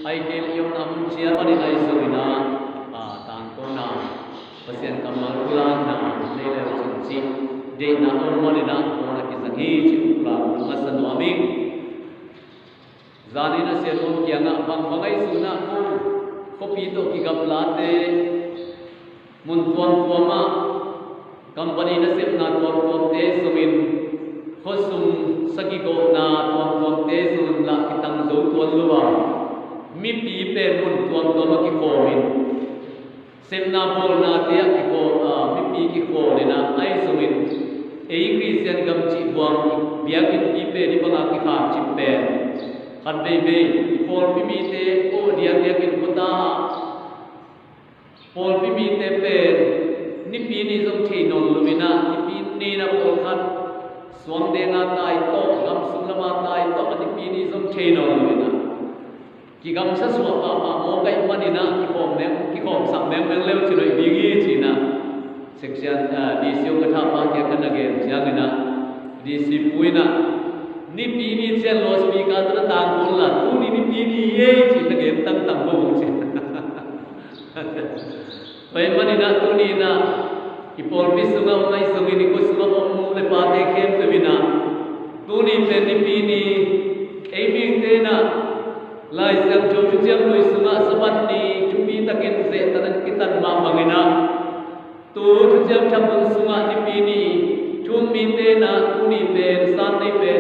ai ke yom na mun chia pa ni nai suina tang ko na pasien kamal ulan na nei le chin chi de na on mo ni na ko na ki sangi chi ula masan no amin zani na se thon kya nga bang bangai suna ko pi to ki gap la te mun tuam tuama company na sep na tuam te sumin khosum sagi go na tuam te sun la kitang zo tuan luwa mi pi pe mun tuam ki ko min sep na bol na te ki ko mi pi ki ko le na ai sumin ei christian gam chi buang bia ki pi pe ni banga ki kha chi pe khan be pol pi mi te o dia ki ko ta pol pi mi te pe ni pi ni zong thei non lumina ni pi ni na pol khat suang de na tai to gam sum lama tai to ani pi ni zong thei non lumina ki gam sa su pa mo kai mani na ki khom sam meng leu chi loi bi gi chi na section di siu ka tha pa ke kan again siang na di si puina ni pi ni chen lo spi ka ta tang kun la tu ni pi ni ye chi na game tang bo chi Oi mani na tu ni na ipol pi sunga unai sungi ni ko sunga mu le pa te khem te bina tu ni pe ni pi ni ei bi te na lai sam chu chu jam loi sunga sabat ni chu pi ta ken se ta na kitan ma bangina tu chu jam cham sunga ni pi ni chu mi te na tu ni pe san nei pe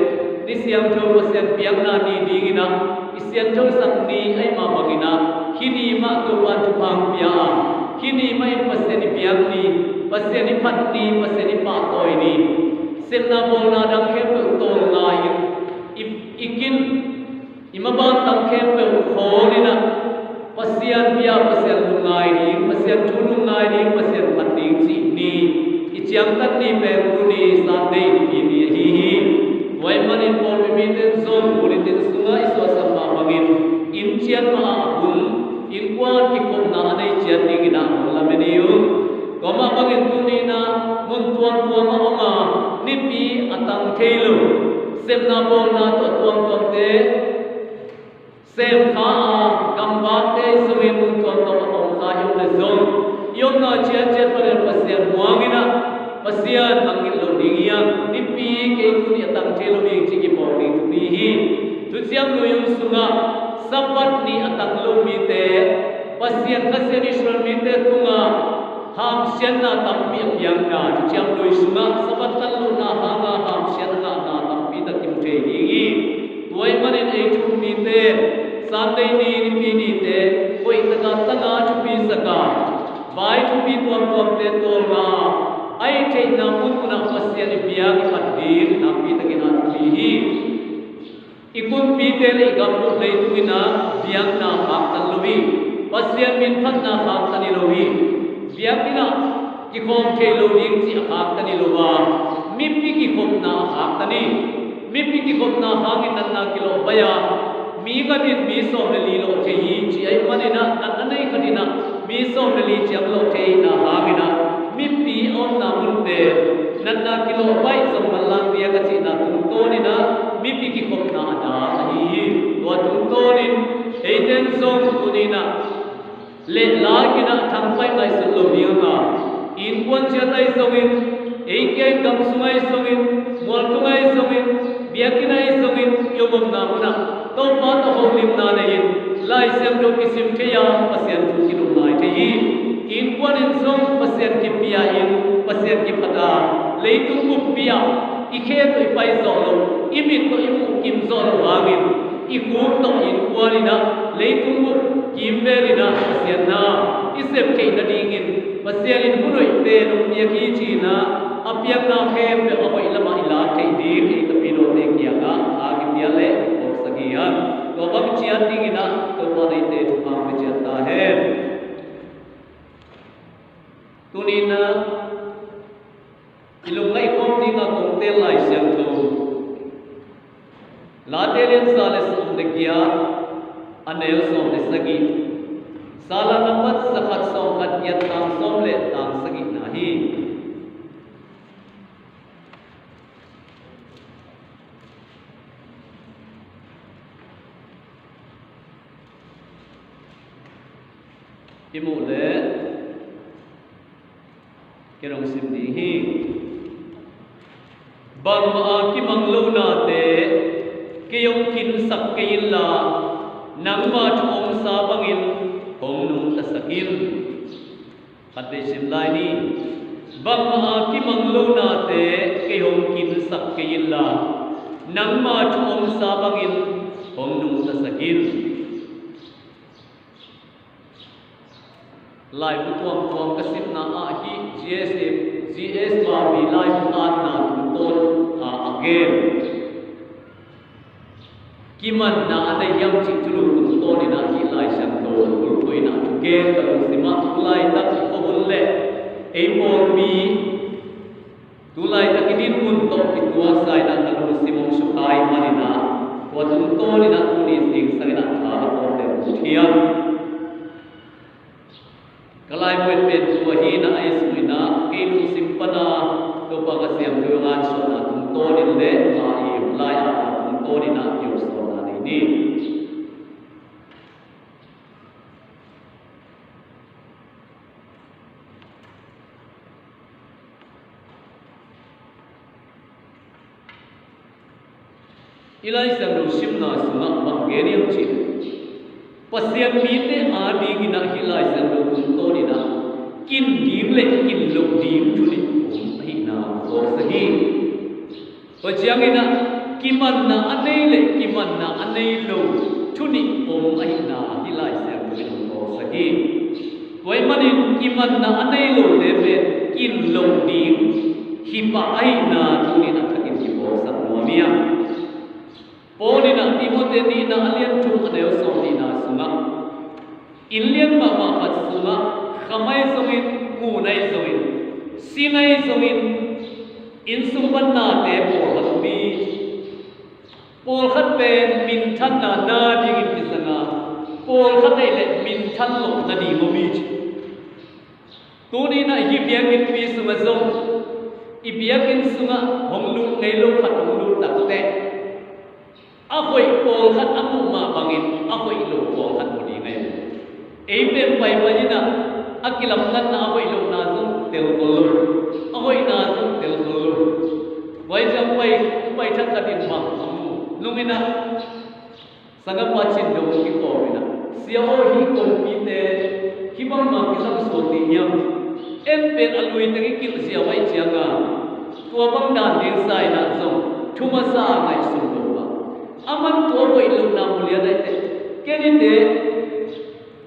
ni siam chu ko siam piang na ni di na isian chu sang ni ai ma bangina kini ma ko pan tu pang pia kini mai paseni piang ni paseni phat ni paseni pa toy ni semna bol na dang khem pe tol ngai ikin imaban tang khem pe kho ni na pasian pia pasian ngai ni pasian thunu ngai ni pasian phat ni chi ni ichiang tat ni pe ku ni sa dei ni ni hi wai manin bol mi ten zon politin sunga iso sama bangin in chian ma hul in quan ki kom na nei chian ni gina la meniu koma bangin tu ni na mun tuan ma oma ni pi atang theilu sem na bol na to tuan te sem kha kam ba te sumi mun tuan ma om kha yom le zon yom na chian pare pasian muangina pasian bangin lo dingia ni pi ke tu ni atang theilu ni chi ki por ni tu ni hi tu chiam lo yum sunga sabat ni atang lo mi te pasian khasian ishwar mi te tunga ham sian na tam pi piang na tu chiam lo sunga sabat tal lo na ha na ham sian na tam pi ta kim the hi tuai manin ei chu mi te san dei ni pi ni te koi ta ta na chu pi saka vai chu pi tuam te tol na ai thei na mun na pasian piang pat dir na pi ta ki na pi hi ikun pi te le gam lu nei tu na biang na hak tan lowi pasian min phat na hak tan ni lowi biang ina ki khom the lo ding chi hak tan ni lowa mi pi ki khom na hak tan ni mi pi ki khom na hak ni tan na kilo baya mi ga din mi so le li lo the yi chi ai mani na an nei khatina mi so le li cham lo the na ha mi na mi pi on na mun te nan na kilo bai som malang bia ka chi na tum to ni na mi pi ki khom na da hi to tum to ni ei ten song tu ni na le la ki na thang pai mai se lo mi na in quan chia tai songin ei ke kam sumai songin mol tungai songin bia ki nai songin yomom na na to pa to ho lim na nei lai sem do ki sim the ya pasien tu ki lu lai the hi in quan in song pasien ki pia in pasien ki phata le tu ku pia i khe to i pai zo lo i mit to i mu kim zo lo wangin i ku to in kwani na le tu ku kim ve ri na pasien na i sep ke na ding in pasien in hunoi te lo pia ki chi na apiak na khem pe ahoi lama ila the di i to pi do te kya ga a ki pia le or sagiyan to bam chian ding ina to pa dei te tu pa me chata hai tunina ilung lai khom ti nga kong te lai siang tu la te len sa le som de kya anel som de sagi sala namat sakhat som khat yat tam som le tam sagi nahi imu le kerong sim di hi bang ma ki mang lo na te ke yong kin sak ke la nang ma thom sa bangin hong nung ta sakin khate sim lai ni bang ma ki mang lo na te ke yong kin sak ke la nang ma thom sa bangin hong nung ta sakin lai bu tuam ka sim na a hi gs ba bi lai bu at na ton a again kiman na ada yang citulu ton ni na hi lai sam to ul koi na again ka sima lai tak ko bulle e por bi tu lai tak din mun to pitua sai na kalu simong sukai marina wa tum to ni na tu ni sing sai na tha ko de thiam kalai buat pen tua hi na ai sui na ke lu simpana to pa ka siam tu ngan so na tum to ni le ma i lai a tum to ni na yu so na ni ilai sang lu sim na sunga bang ge ni chi pasiam mi te a di gi na hilai sang lu tum to ni na kin dim le kin lu dim tu ni om hi na ko sa hi ko chiang ina kiman na anei le kiman na anei lo tu ni om ai na hilai sang lu ko sa hi koi manin kiman na anei lo le be kin lu dim hi pa ai na tu ni na ka kin ki bo sa no mia Poni na timote ni na alian tu adeo so ni na sunga ilian ma ma hat sunga khamai songin mu nai songin sinai songin in sumban na te por hat bi por khat pen min than na ding in pisanga por khat ai le min than lo na di mo mi tu ni na hi biang in pi sunga zong i biang in sunga hong lu ngai lo khat hong lu tak te Akoi pol khat amu ma bangin akoi lo pol khat modi ngai ei pen pai panina akilam kan na akoi lo na zum tel kolo akoi na zum tel kolo wai jam pai thak katin ma amu lumina sanga pachin do ki ko mina sia o hi ko pi te hi bang ma ki sam so ti nyam em pen alui te ki sia wai chianga tua bang dan ding sai na zum thuma sa ngai sum aman to ko ilu na mulia dai te keni te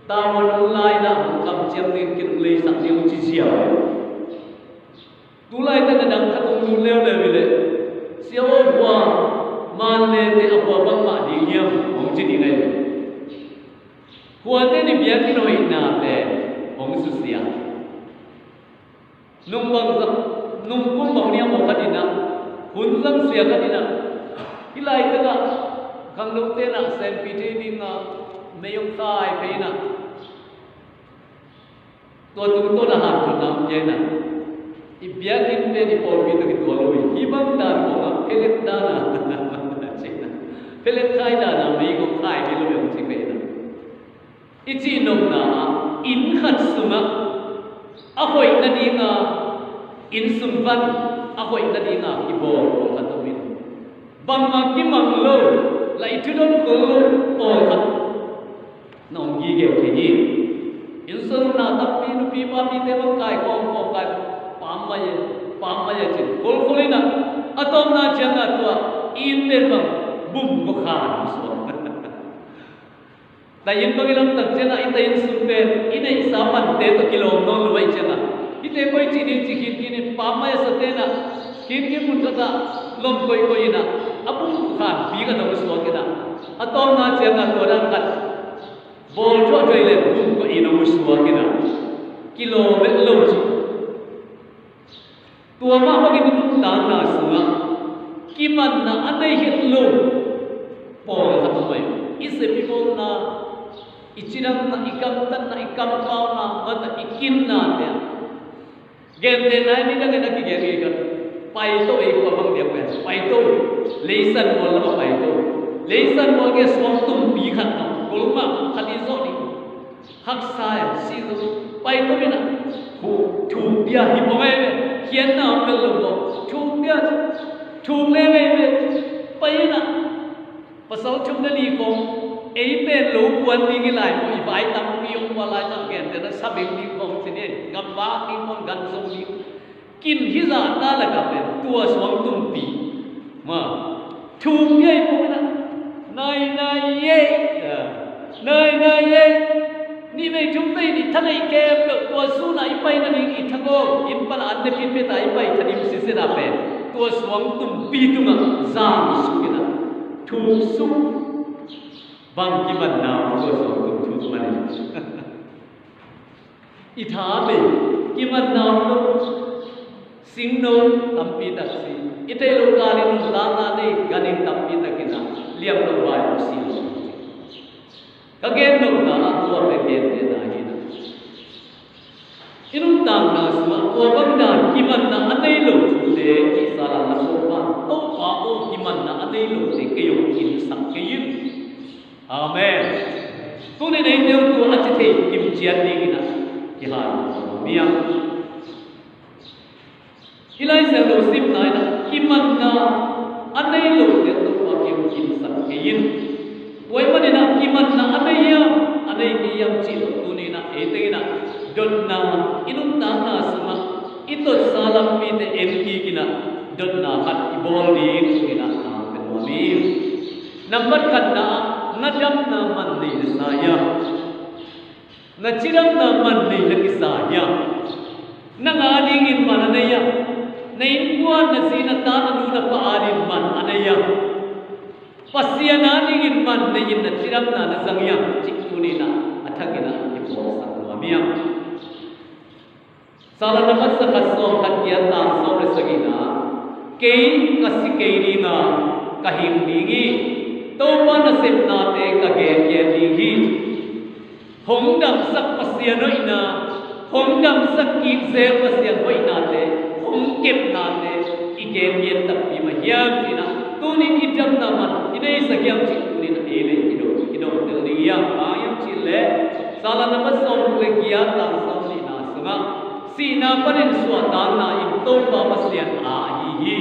tawon lai na kam chem ni kin lei sak ni chi sia tu lai ta dang khat lu leo le bile sia o bwa man le te apwa bang ma di yam hong chi ni ngai huwa te ni bia ki no ina pe hong su sia nung bang nung kum bang ni mo khatina hun lam sia khatina ilai ta kang lu te na sem pi te ding na me yong kai pe na to tu to na han to nam je na i bia kin pe ni por pi to ki to lu hi bang da ko na pelet da na pelet kai da na me ko kai ni lu yong chi pe na i chi nom na in khat suma a hoi na di na in sum van a hoi na di na ki bo ko ka to min bang ma ki mang lo lại thứ đó có luôn ôi thật nông gì kiểu thế gì in sơn na tập pi nu pi pa pi te bang kai ko kai pam ma ye chin kol kolina atom na chang na tua in te bang bum ko khan so ta in bang lam tak chena in ta in sun pe in ei sa man te to kilo no lu wai chena ite koi chi ni chi hin ni pam ma ya sa te na kin mun ka ta lom koi na abung khan bi ka dong so ke na atom na chen na to dan kat bol cho trei le bum ko ino mu so ke na kilo met lo chi tua ma ma ki nu ta na sunga ki man na anai hit lo pol khat mai ise people na ichiram na ikam tan na ikam pau na mat ikin na te gen de na ni na ki gen ka pai to e ko bang dia pe pai to leisan mol la pai to leisan mol ke som tum bi khat no kolma khali zo ni hak sa si zo ko mina thu dia hi pongai hian na pel lo thu dia thu le ve pai na pasal chung na li ko ei pen lo quan ni ngi lai mo i vai tam piong wa lai na gen te na sabim ni ko se ne gam ba ki mon gan song ni kin hi za na la ka pen tua swang tum pi ma thu ye ko mina nai ye ni me chung te ni thanai ke tua su na i pai na ni i thago in pan an de pin pe tai pai thanim si se na pe tua swang tum pi tu nga za su kina thu su bang ki man na tua swang tum thu man i tha be ki man na lo sing no tam pi ta si ite lo ka ni no la na ne ganin tam pi ta kina liam lo ba si again no na tua pe pe na hi na inung tang na sma tua bang na ki man na anei lo le ki sala la so pa to pa o ki man na anei lo te ke yo in sak ke yin amen tu ne nei te tu a chi the kim chian ni na ki ha mia ilai sa lo sim na na ki man na anei lo te to pa kim in sak ke yin wai ma na ki man na anei ki yam chi lo tu ni na e te na don na inung ta na sama ito salam mi te em ki kina don na hat ibol ni kina na pen wa mi number kan na nadam na man ni sa ya na chiram na man ni la ki sa ya na nga ding in man na ya na in kwa na sina ta na nu na pa arin man anaya pasya na ding in man na yin na chiram na sang ya chik tu ni na athakina ipo sa wa mi sala namat sa kasom khatya ta so re sagina ke kasike ni na kahim dingi to pa na sep na te ka ge ge dingi hong dam sak pasya no ina hong dam sak ki se pasya no ina te hong kep na te i ge yen tap pi ma yam tina tu ni idam na man ine sagyam chi tu ni na ele ido tel ni ya ayam chi le sala namat som le gya ta so ni na sunga sina panin swata na in to pa paslian a hi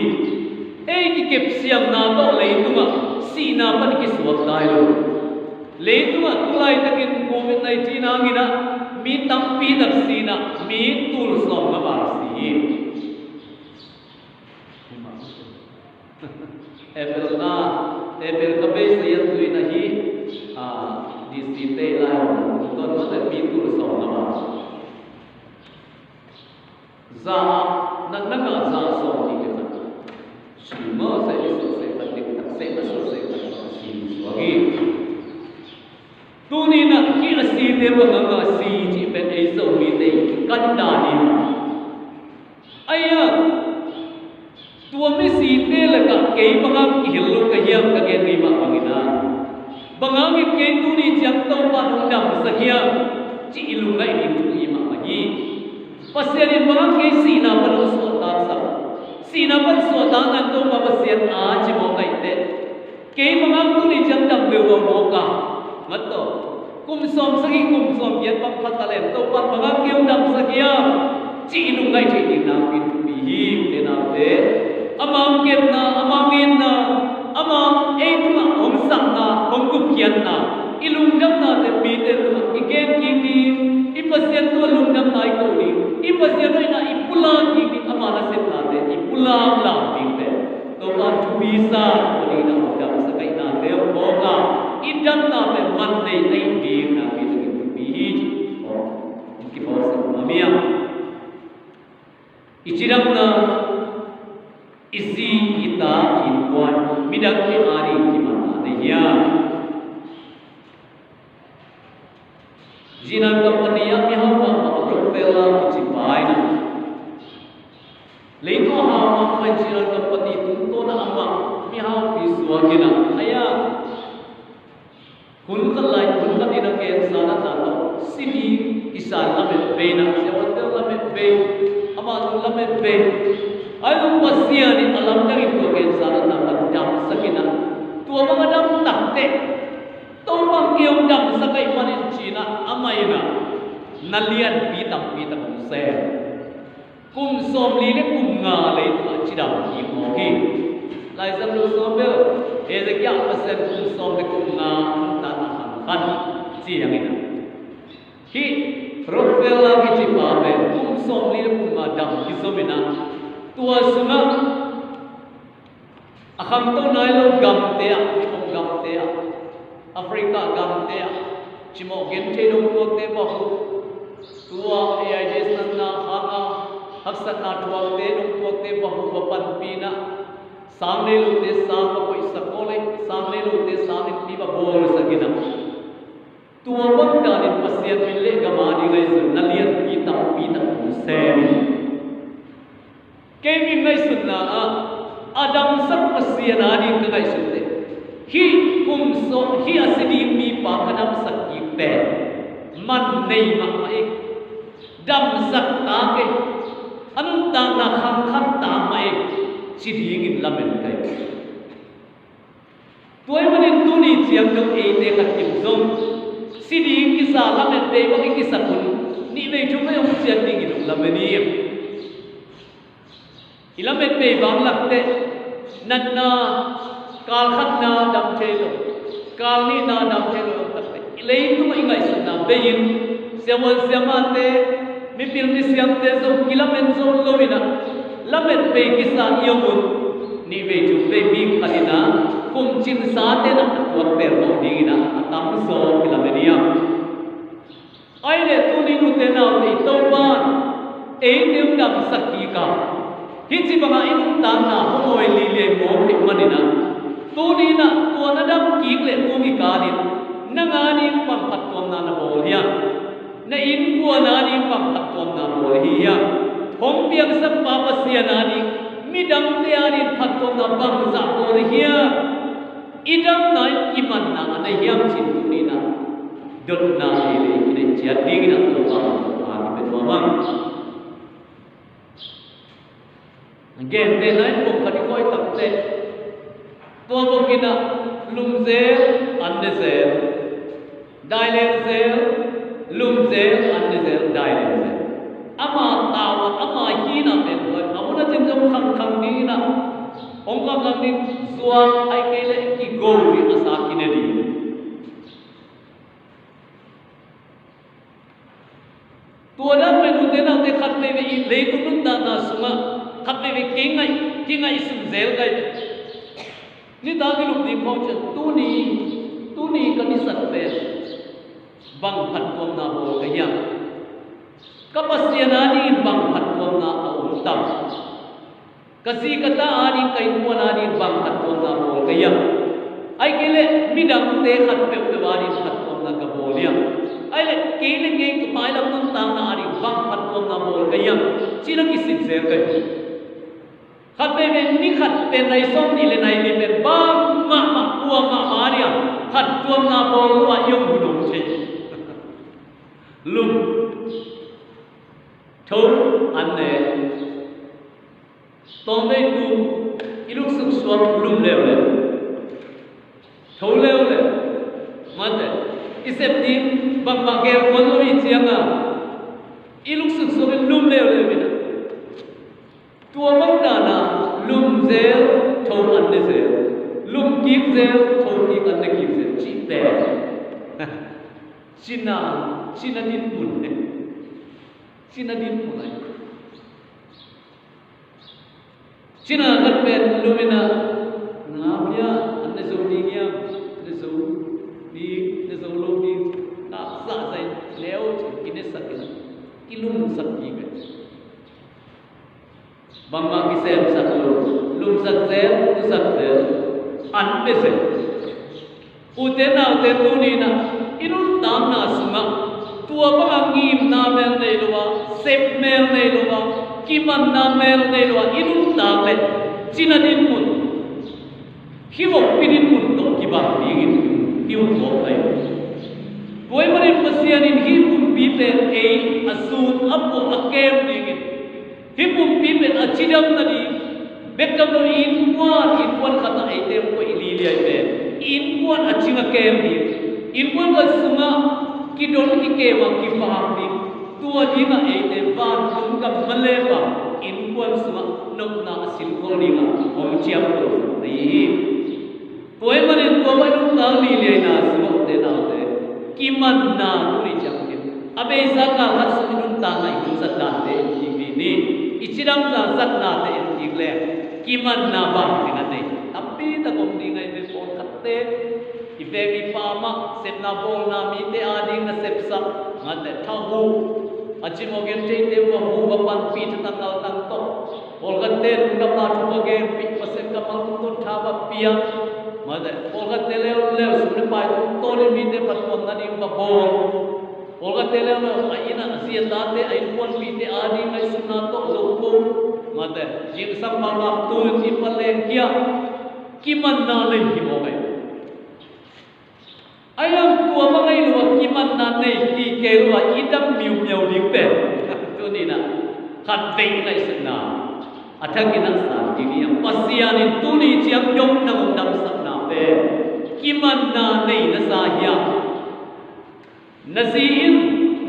ei ki kep siam na to le tunga sina pan ki swat dai lo le tunga tulai takin covid 19 na ngina mi tampi dak sina mi tul som ma ba si Apple ka be se yan tu na hi di si te la ton ma ta mi tul som na ba za na ka za so ni ke ta shi mo se so se ta tik ta se ta so se ta si wa gi tu ni na ki asi te ba nga si ji pe ai so mi te kan da ni aya tua mi si te la ka ke bangam ki helu ka yam ka ge ni ma bangina bangam ki ke tu ni jam to pa dam sakya chi ilu ngai ni tu i ma hi pasya ni bangam ke si na pa no so ta sa si na pa so ta na to pa pasya a chi mo ngai te ke bangam tu ni jam dam be wa mo ka mat to kum som sagi kum som yet pa phatalem to pa bangam ke dam sakya chi ilu ngai thi ni na pi pi hi te na te amang kem na amang in na amang ei tu ma om sang na om kup kian na ilung dam na te pi te tu i kem ki ni i pasien tu lung dam nai ko ni i pasien no na i pula ki ni amala set na te i pula la ti te to pa tu bi sa ko ni na dam sa kai na te ko ga i dam na te man nei ai di na pi tu pi hi ki bo sa ma mia i chiram na isi kita impuan midak ni ari gimana dia jinan company yang hawa makhluk fela ucipai na leito hawa mai jinan company tunto na ama mi hawa biswa gina aya kun kalai kun kadina ke sana tato sini isa lamet beina sewatel lamet be ama lamet be ayo pasya ni alam dari tu kan sana tak dam sakina tua mga dam takte to pang kiong dam sakai panin China amayna nalian pitam se kum som li le kum nga le tu chidam ki mo ki lai sam lu som be Ezekiel pasen kum som le kum nga ta na kan chi yang ina ki profela ki chi pa be kum som li le kum nga dam ki so bina tua sunga akham to nai lo gam te a chom gam te a Africa gam te a chimo gen te dong ko te ba hu tua ai je san na ha hafsat na tua te dong ko te ba hu ba pan pi na samne lo te sa ba koi sakole samne lo te sa ni pi ba bol sagina tua bang da ni pasian mille gama ni ngai su nalian pi ta se ke mi ngai su na Adam sak pasian ani ngai su te hi kum so hi asidi mi pa kadam sak ki pe man nei ma ai dam sak ta ke anun ta na kham ta mai chi ding in lamen kai toy manin tu ni chiam dok e te khat kim zong si ding ki sa lamen pe ba ki sa kun ni ve chu mai om chian ding in lamen ni ilamen pe bang lak te nan na kal khat na dam the lo kal ni na dam the lo tak te lei tu mai ngai sun na be yin siamon siamate mi pil mi siam te zo kilamen zo lo ina lamen pe kisa yomun ni ve chu ve bi khalina kum chin sa te na twar per mo dingina atam so kilamenia ai le tu ni nu te na te to ban e nem dam sakki ka hi chi banga in ta na hoi li le mo ti manina tu ni na tu na dam ki le tu mi ka ni na nga ni pam phat tom na na bol ya na in ko na ni pam phat tom na bol hi ya hom piang sa pa pa sia na ni mi dam te ani phat tom na bang za bol hi ya idam na ki man na na yam chin tu ni na dot na le ki ne chia ding na tu pa pa ki pe ma bang gen te nai ko khati koi tak te to bo kina lum zel an ne zel dai le zel lum zel an ne zel dai le zel ama tawa ama hi na te ko amuna jing jong khang ni na ong ka kam ni suang ai ke le ki go ni asa ki ne di to da me nu te na te khat me ve le ku nun da na sunga khat me ve kingai sum zel gai ni da ki luk ni ko cha tu ni ka ni sat pe bang phat kom na bo ka ya ka pasiana ni bang phat kom na om tam kasi kata ani kai ko na ni bang phat kom na bo ka ya ai ke le mi dang te khat pe pe wa ni phat kom na ka bo lia ai le ke le ke ka pai lam nun tang na ani bang phat kom na bo ka ya chi la ki sit zel kai khat pe me ni khat pe nai som ni le nai ni pe bang ma ua ma ria khat tuam na bo wa yong bu dong che lum thâu an ne tong me tu iluk suk swam lum leo le thâu leo le mate isep ni bang ma ge kon lo mi chianga iluk suk swam lum leo le mi tua bang da na lum zel thâu an ne zel lum kim zel thâu ki an ne kim zel chi te China din pun ne China din pun ai China kan pen lumina ngapya anne zo ni nya ne zo lo ni na sa sai leo kine sakina ilum sakki ga bangma ki sem saklo lum sak zel tu sak zel an pe se utena ute tu ni na inun tam na sunga tua ba ngim na mel nei lowa sep mel nei lowa kiman na mel nei lowa inun tam le china din mun hiwok pinin mun to kiba dingin hiu to ai boy marin pasian in hi pum pi pe e asun apo akem dingin hi pum pi pe achidam na di bekam no in kwan khata ai tem ko ilili ai pe in kwan achinga kem di in kwan ka sunga ki don ki ke wa ki fa di tua ni nga e te van tum ka male ba in kwan sunga nok na asil ko ni nga om chiam ko ni toy mane to ba lu ta li le na sunga te na te kiman na tu ni chang ni abe sa ka hat su nun ta nai ku sat na te ni ni ichiram sa sat na te ti le kiman na ba ni nga te tapi ta kom ni ngai te pon khat te Ivegi pama sepna bol na mi te ading na sepsa ngate thahu achimogen te te wa hu ba pan pi ta ngal tang to olgate nda ma thu ge pi pasem ka pang tu tha ba pia made olgate le le sune pai to le mi te pat pon na ni ba bol olgate le no aina asia ta te ai pon pi te ading ai sunna to lo ko made jing sam ma la tu ni palen kia kiman na le hi mo gai ayam tua mangai luar kiman nanai ki kelua idam miu miu limpe tu ni na kan veng nai sena athagina sa ini yang pasian itu ni siap dong nang dam sakna pe kiman nanai na sa ya nasiin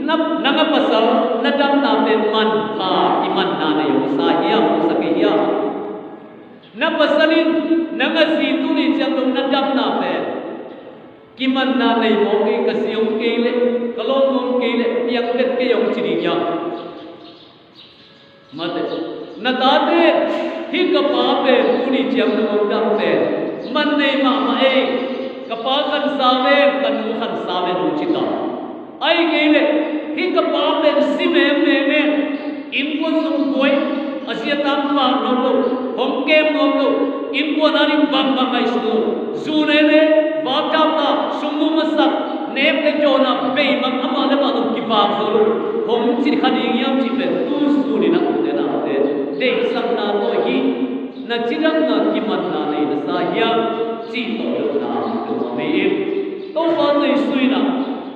nap nanga pasal nadam na pe man ka kiman nanai yo sa ya sakiya na pasalin nanga situ ni siap dong nadam na pe kiman na nei mo ke kasiong ke le kalong mong ke le piang tet ke yong chiri nya mate na ta te hi ka pa pe puni chiam na mong dam pe man nei ma ma e ka pa kan sa ve kan mu kan sa ve no chi ta ai ke le hi ka pa pe si me me ne in ko sum koi asia tam pa no lo hom ke no lo in ko na ni bang bang ai su su ne ne Wakata sungguh masak nep ke jona be mam amale ma dum ki ba solo hom chi khani yam chi pe tu su ni na te na te de sam na to hi na chirang na ki man na nei na sa ya chi to na to me to ba nei sui na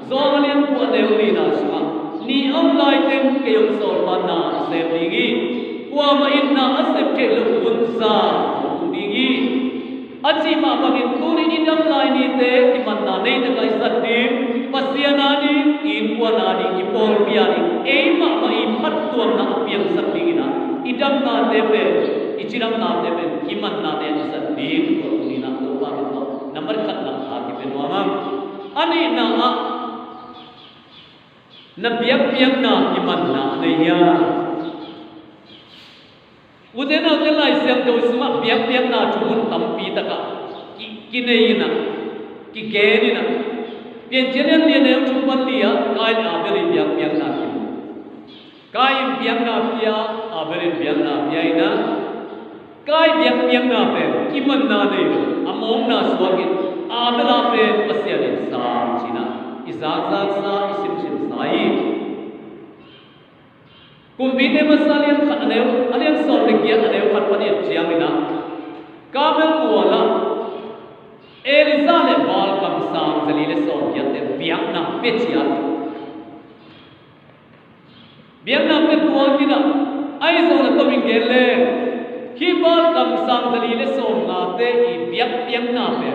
zo lian pu de li na sa ni am lai ten ke yom sol pa na se ni gi kwa ma inna asep ke lu kun sa ni gi achi ma bangin tuni idam lai ni te ki manna nei na kai satti pasiana ni in wana ni ipol pia ni e ma ma I phat tuam na apiang satti na idam na te pe ichiram na te pe ki manna ne satti ko ni na to pa to number khat na ha ki pe no ma ani na a na piang na ki manna ne ya Udena udela isiam do suma biak na chumun tampi taka ki nei na ki geni na pian jenen lian ne chupan lia kai abeli biak na ki kai biak na pia abeli biak na pia ina kai biak na pe ki man na nei among na swagin abela pe pasya ni sa china izak sa isim sim sai Kumbine masalian khat aneu alian sol te kia aneu khat pani chiang ina kamel muala elisa le bal kam sang zali le sol kia te biang na pechia biang na pe tuan kina ai so na to mingele ki bal kam sang zali le sol na te I biang na pe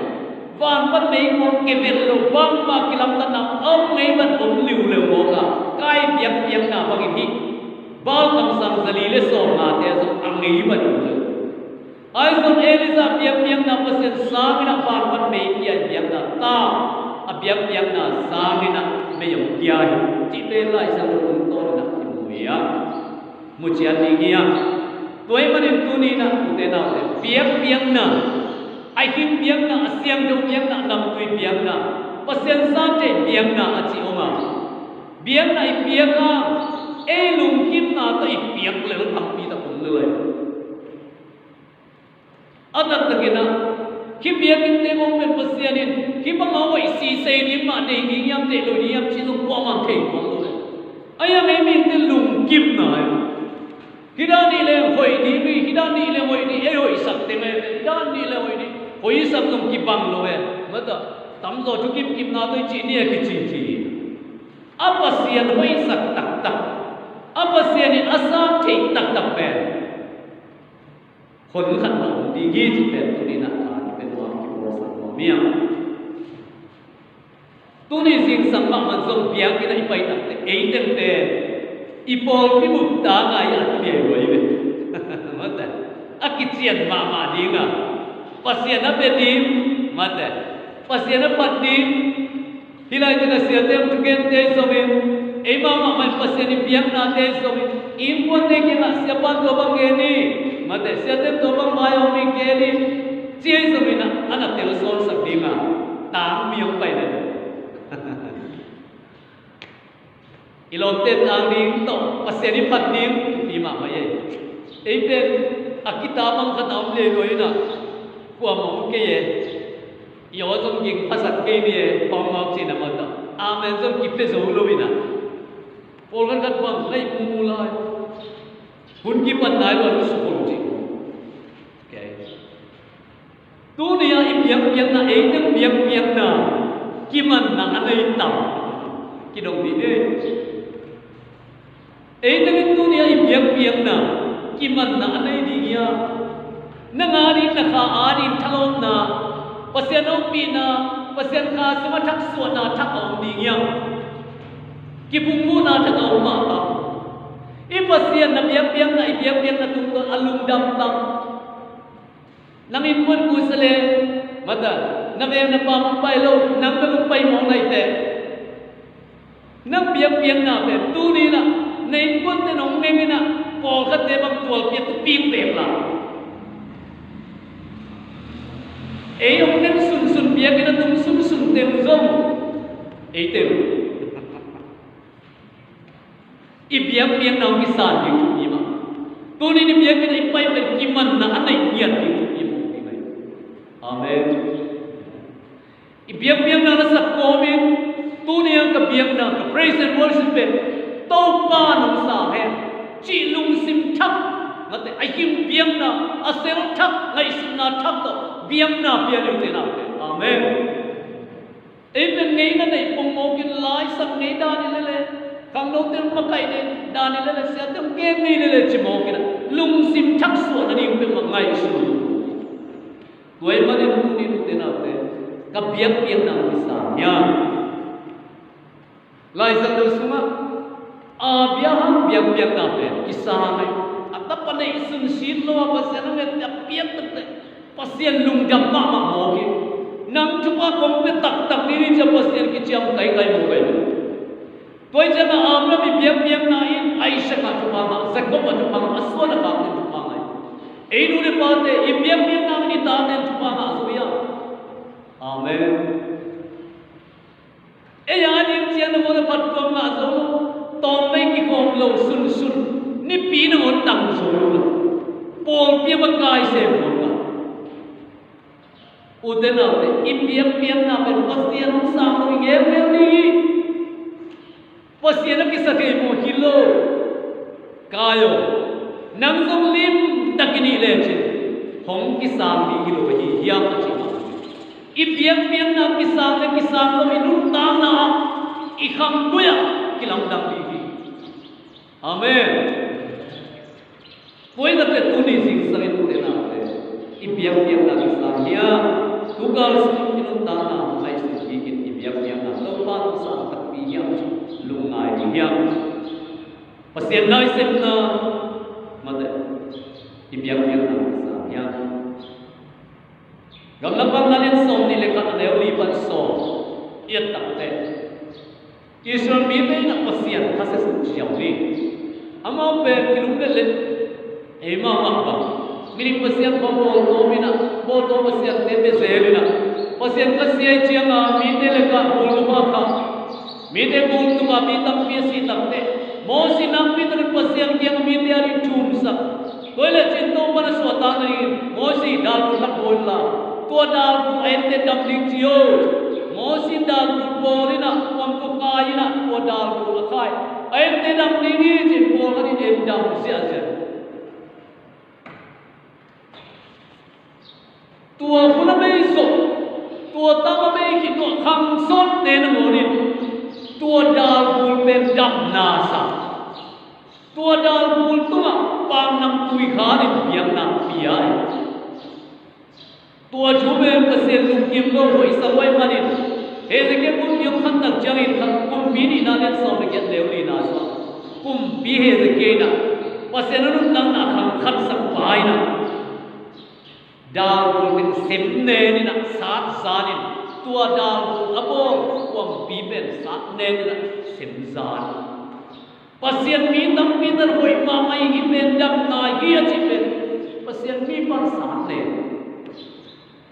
van pan mei mo ke vel lo bang ma kilam ta na om mei ban om liu le mo ka kai biang na bang hi Bal kam sang zalile so na te so angi ba du ai so elisa piang na pasen samina fan pan me piang na ta a piang na samina me yong kia ti pe lai sang kun to na mu ya mu chian ni kia toy manin tu ni na tu te na piang na ai kim piang na asiang do piang na nam tu piang na pasen sa te piang na a chi oma piang na I piang na lùng kim na ta ipiak le tham pi ta kun le adat ta kina ki piak in te mong men pasianin ki ba ma wai si se ni ma de gi yam te lo ni yam chi so kwa ma thei ko lo aya me mi te lùng kim na hidani le hoi ni mi hidani le hoi ni e hoi sak te me hidani le hoi ni hoi sak tum ki bang lo ma ta tam zo chu kim na to chi ni ki chi apa sian hoi sak tak apa sianin asam thei tak pe khon khat no di gi chi pe tu ni na ta ni pe wa ki bo sa no mia tu ni sing sam ma man zong piang ki na I pai tak te ei tem te ipol pibu ta ngai atne roi le mate akitian mama dinga pasien na bedim mate pasien na padim hilai jena siatem tuken te somin e mama man pasien piang na te somin impon te ke na siapa to bangeni mate siatem to bang mayo mi keli chia somin anak tel son sakdima tang miong pai le ilonte tang ding to pasien padim di mama ye e pen akita bang khatam le loi na kwa mong ke ye yo trong kinh phật ke ni phong ngọc chi na ma ta amen trong kipe zo lo bina pol kan kat bang lai mu lai hun ki pan nai lo su pol chi okay tu ni ya im yang na e tang yang na ki man na anai tam ki dong ni de e tang tu ni ya im yang na ki man na anai di ya na ngari na kha ari thalon na pasien ong pina pasien kha sima thak suwa na thak ong ding yang ki pungmu na thak ong ma ta i pasien na biang na na tung to alung dam tam nang in pun ku sele mata na be na pa mong pai lo nang be mong pai mong nai te nang biang na be tu ni na nei pun te nong meng na po kha te bang tual pi tu pi te la ấy ông nên sun bia cái nó tung sun tem zong ấy tem i bia nào cái sàn đi cũng như mà tôi nên bia cái này bay về kim man là anh này nhiệt đi cũng như một cái này amen i bia nào là sắc cô mình tôi nên cái bia nào cái praise and worship về tàu pa nông sản hè chỉ lung sim thắc mà thế ai kim bia nào à sel thắc ngay sim na thắc đó biang na biang yung tinate. Amen. Even ngay na nay pumogin lai sang ngay dani lele. Kang no tin makai ne dani lele siya tem game ni lele chimogin. Lung sim thak suwa na yung pimangay su. Tuway man yung tunin tinate. Ka biang na bisa. Yan. Lai sang daw suma. Biang na pe. Isa ngay. At tapanay sun silo apa siya na may biang na pasien lung jam ma mo ki nang chupa kom pe tak ni ja pasien ki chiam kai mo kai toy jana amra mi biang na in aisha ka chupa ma zakko ma chupa ma aswa na ka chupa ma ei nu re pa te i biang na ni ta ne chupa ma aswa amen e ya ni chian mo na pat ko ma zo tom mai ki kom lo sun ni pi na on tang zo lo pol pi ba kai se mo udah nabe impian nabe pasien sama ngemel ni pasien kisah ke mo hilo kayo nang song lim takini leche hong kisah ni hilo bahi ya pachi impian na kisah lo minun tang na ikham kuya kilang dang di amen koi na te tuni sing sangin udah nabe impian na kisah dia tugal sinun tana ai su bikin ibiak na to pa to sa takpiya lungai dia pasien nai sem na mate ibiak na sa ya gamlapang nanin som ni lekat na li pan so iat takte Israel mi na pasien khase su chiao ni amao pe kilumele e ma ba mini pasien ko to mina bo to pasien te be selina pasien ka sia chianga mi te le ka bol ma kha mi te bol tu ma mi tam pi si tam te mo si nam pi tu pasien ki mi te ari chum sa toile chin to mana so ta ni mo si dal ku la bol la to dal ku en te dam ling chio mo si dal ku bolina kwam ko kaina to dal ku la khai en te dam ling ni chin bol ni em dam sia sia tua puna mei so tua tama mei ki tua kham son ne na morin tua dal bul pen dam na sa tua dal bul tua pang nam kui kha ni biang na pia tua chume pasel lung kim lo hoi sa wai manin he de ke kum yum khan tak changin khan kum mi ni na len so me ke leu ni na sa kum bihe de kena pasenanu nang na kham khat sak pai na dal ko semne ni na sat zanin tua dal abo wam biben sat ne na sem zan pasien mi tam mi dar hoi ma mai hi ben dam na hi a chi ben pasien mi pan sat ne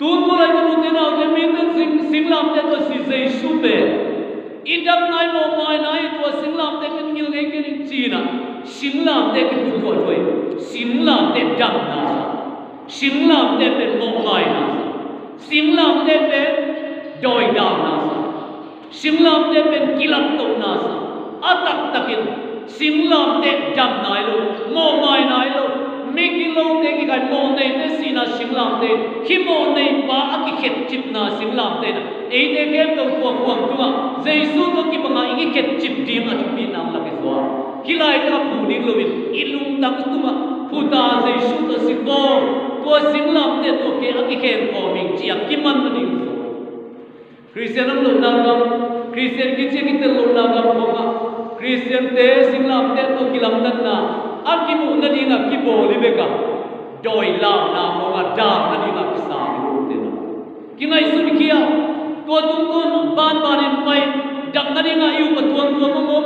tu ko la ni te na de mi ten singlam te to si zai su be idam nai mo mai nai to singlam te ken ngil ngai ken chi na singlam te ken tu to thoi singlam te dam na singlam te ben mo mai na singlam te ben doi dam na singlam te ben kilam to na atak takin singlam te dam nai lo mo mai nai lo Miki lo te ki kai mo nei te sina singlam te hi mo nei pa aki khet chip na singlam te na e te ke to ko kwang tua jesu to ki banga ingi khet chip ding a thupi nam la ke so kilai ta pu ding lo win ilung tak tuma puta jesu to siko to singlam te to ke aki khen ko ming chi ki man ni so Christian lo na gam Christian ki che ki te lo na gam ko ma Christian te singlam te to kilam dan na aki mu na di na ki bo li be ka doi la na mo ga da na di na ki sa ni te na ki ngai su ni kia to tum kon ban ban in pai dang na di na yu pa tuang tuang mo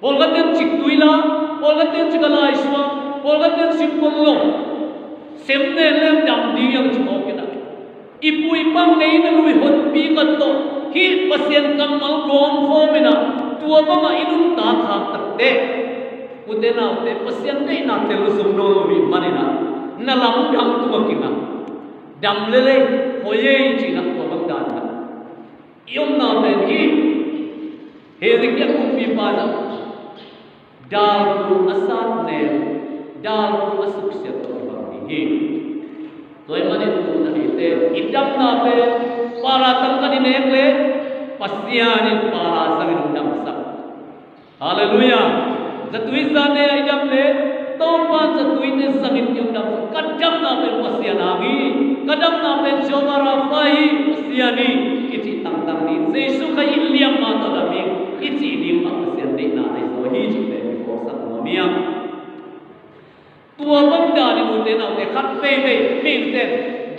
bol ga ten chik tuila bol ga ten chik la iswa bol ga ten sim kon lo sem ne lem dam di yang chi ko ke na ipui pang nei na lui hot pi ka to hi pasien kam mal gon ho me na tua ba ma inum ta kha tak de udena te pasien nei na te lu sum no wi manina na lam dam tu ma kina dam le le hoye chi na ko bang dan na yom na te hi he de ke ku pi pa na dal ku asat ne dal ku asuk se to ba hi toy mane tu na te idam na pe para tam ka ni ne le pasian in para sang dam sa hallelujah zatui zane idam le tompa zatui ne sangit yung dam kadam na pen pasian agi kadam na pen jomara fai pasiani iti tang tang ni jesu kai liam ma ta da mi iti dim ma pasian de na ai so hi chi le ko sa mo mia tua bang da ni mu te na te khat pe pe min te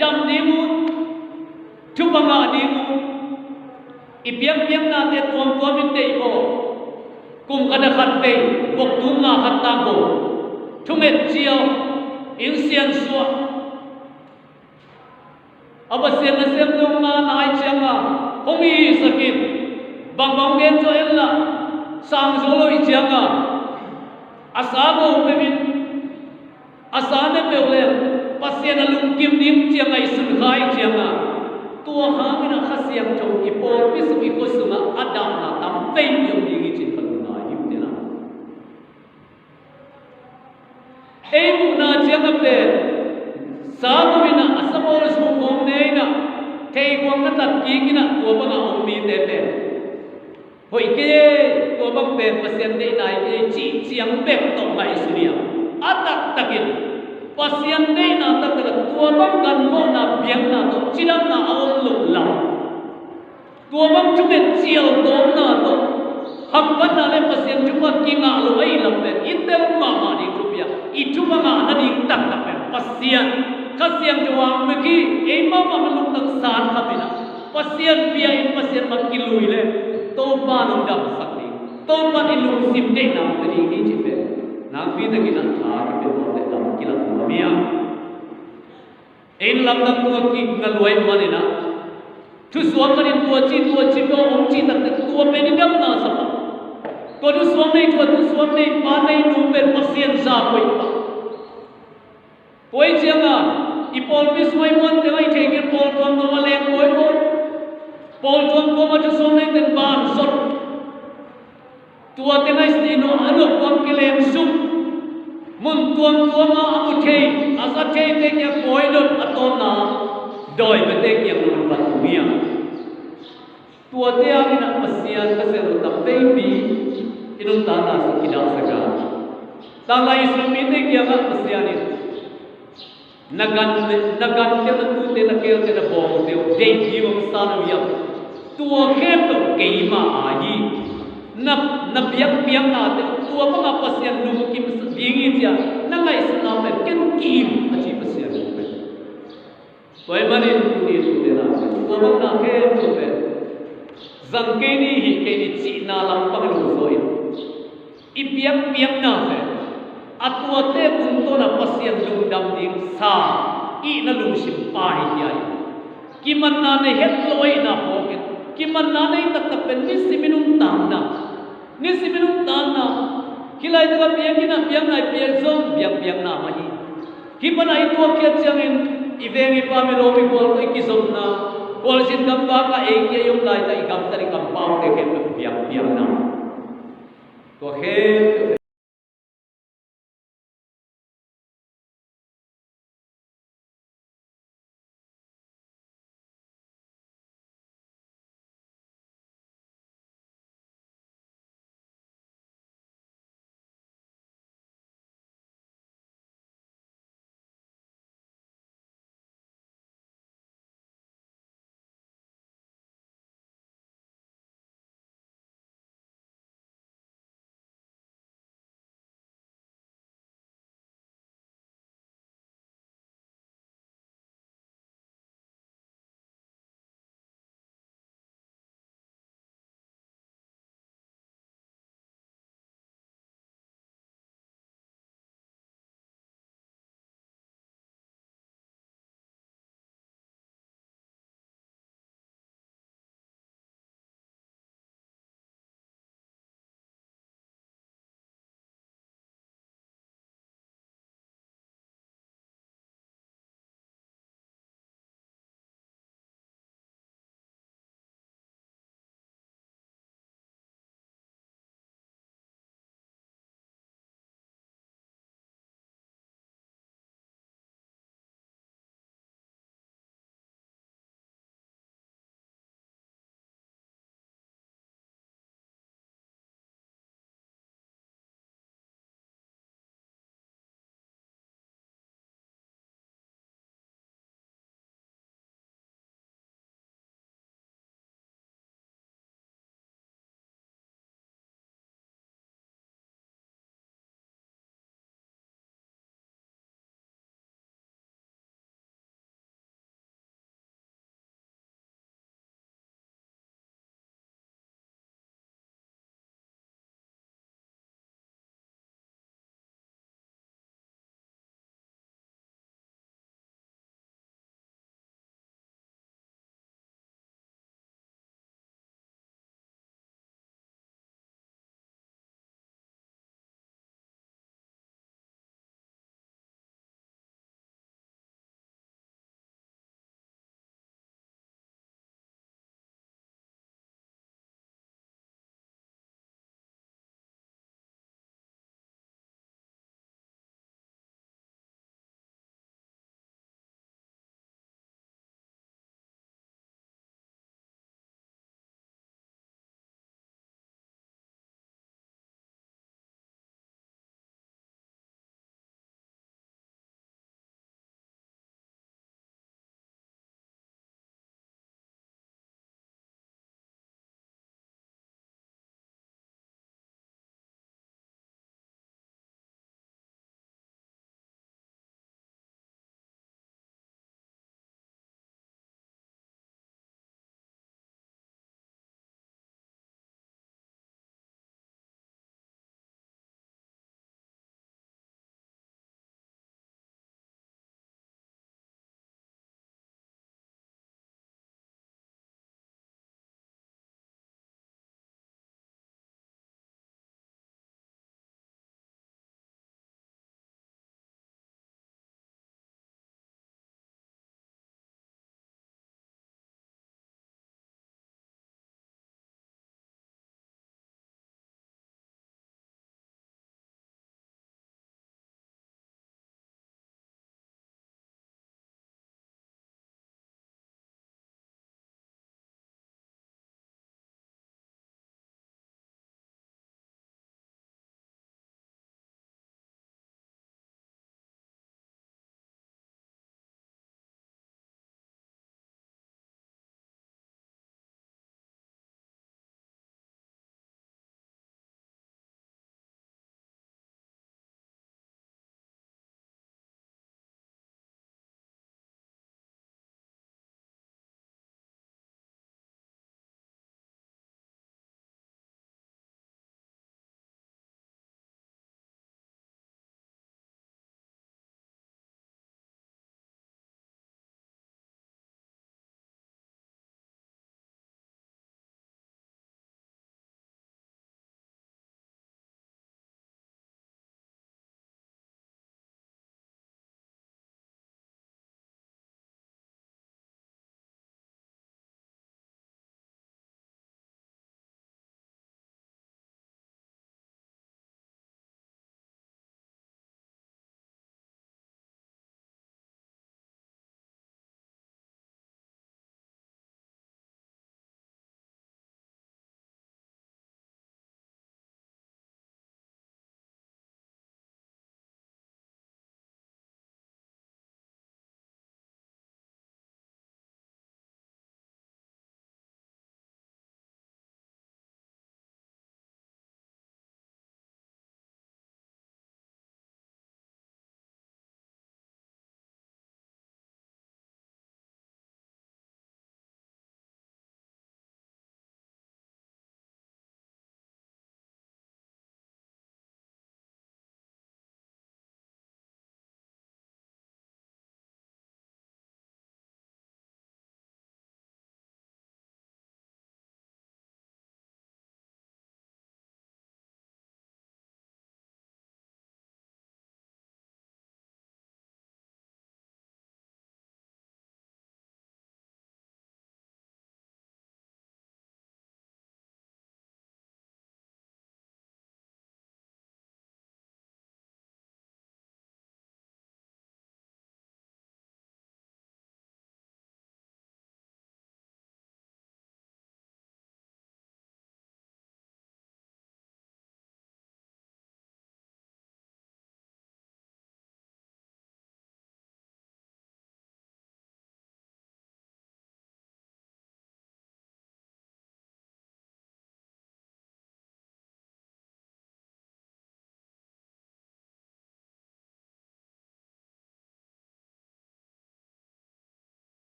dam ni mu thu banga ni mu ipiang piang na te tuam tuam min de ko kum kada khat pe bok tum na khat ta ko thumet chiao in sian suwa aba sian na sem dong na nai changa homi sakin bang bang ben cho ella sang zo lo i changa asago pe min asane pe ole pasien alum kim nim chianga isun khai chianga tua hangina khasiam chong ipol pisu ikosuma adam na tam pe yom ni chin ei mu na chiang pe sa tu ina asabol su kom nei na thei kwang na tat ki kina ko ba ga om mi te pe hoi ke ko ba pe pasien dei nai ke chi chiang pe to mai suria atak takin pasien dei na tak ta to ba gan mo na biang na to chiram na aol lu la to ba chu me chiao to na to ham ban na le pasien chu ba ki nga lu ai lam pe intel ma ma ni itu mga nading tak tapen pasien kasiang juang meki ema mameluk tak san kapina pasien pia in pasien makilui le to pa nong dam sakni to pa ilung sim de na tadi ni jipe na pi ta kina tha ke pe de dam kila mia in lam dam tu ki ngaloi manina tu suam ni tu chi ko om chi tak tu pe ni dam na sa ko tu suam nei pa nei nu pe pasien sa koi pa koi chianga ipol mis mai mon te ai theke pol tom no le koi ko pol tom ko ma tu suam nei ten ban sot tua te nai sti no anu kom ke lem sum mun tuam ma amu thei asa thei te kya koi dot aton na doi be te kya no ban mia tua te amina pasian ka se ro tam baby inung ta na sa kidang saga ta lai islam mi te kya ga pasian ni nagan te na tu te na kel te na bong te de ji wong sa no ya tua khem to ke ma a yi na na biang na te tua mga pasien nung kim dingi dia na ngai sana pe ken kim achi pasien pe koi manin tuni tu de na tua na ke tu pe zangkeni hi ke ni chi na lam pang lu soi i biang na pe atua te kun to na pasien lung dam ding sa i na lung sim pa hi ai kiman na ne het loi na poket kiman na ne tatapen ni siminum tam na kilai daga biang na biang zong biang na mai kiman ai to ke changin ivengi pa me romi bol ko ikizom na kol sin gamba ka ke yum lai ta igam tari kam pau te ke biang na to he